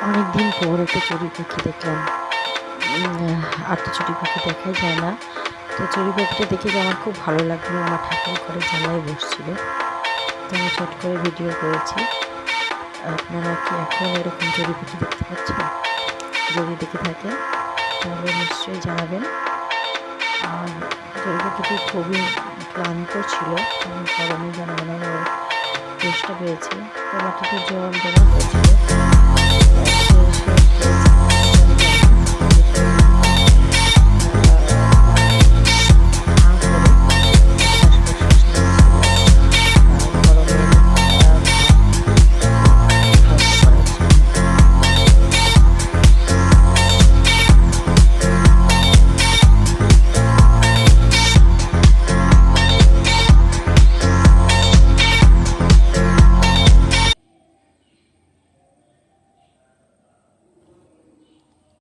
অনেক দিন পর একটা চড়ুই পাখি দেখলাম। আর তো চড়ুই পাখি দেখাই যায় না। তো চড়ুই পাখিটা দেখে যে আমার খুব ভালো লাগলো। আমার ঠাকুর ঘরে জানলায় বসছিল, তো আমি চট করে ভিডিও করেছি। আপনারা কি এখন এরকম চড়ুই পাখি দেখতে পাচ্ছেন? যদি দেখে থাকে তাহলে নিশ্চয়ই জানাবেন। আর চড়ুই পাখিটি খুবই ক্লান্ত ছিল, কারণ গরমে যেন মনে হয় তেষ্টা পেয়েছে, তো মাটিতে জল দেওয়া হয়েছিল।